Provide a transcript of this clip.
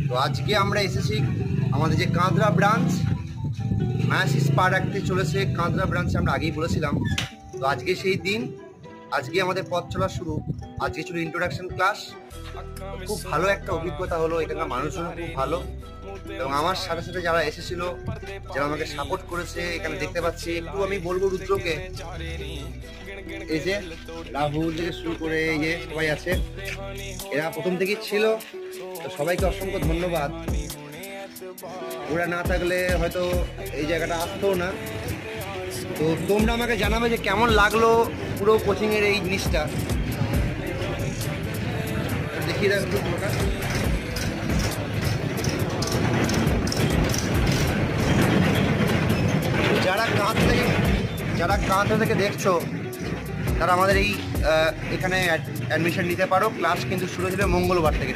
তো আজকে আমরা এসেছি আমাদের যে কাঁদরা ব্রাঞ্চ ম্যাচ স্পা রাখতে চলেছে। কাঁদরা ব্রাঞ্চে আমরা আগেই বলেছিলাম। তো আজকে সেই দিন, আজকে আমাদের পথ চলা শুরু। আজকে ছিল ইন্ট্রোডাকশন ক্লাস। খুব ভালো একটা অভিজ্ঞতা হলো, এখানকার মানুষজন খুব ভালো এবং আমার সাথে সাথে যারা এসেছিল, যারা আমাকে সাপোর্ট করেছে, এখানে দেখতে পাচ্ছি। একটু আমি বলবো রুদ্রকে, এই যে রাহুল থেকে শুরু করে এই যে সবাই আছে, এরা প্রথম থেকেই ছিল। তো সবাইকে অসংখ্য ধন্যবাদ। ওরা না থাকলে হয়তো এই জায়গাটা আসতো না। তো তোমরা আমাকে জানাবে যে কেমন লাগলো পুরো কোচিংয়ের এই জিনিসটা। দেখিয়ে দেখ একটু পুরোটা। যারা কাঁদরা থেকে দেখছো, তারা আমাদের এই এখানে অ্যাডমিশন নিতে পারো। ক্লাস কিন্তু শুরু ছিল মঙ্গলবার থেকে।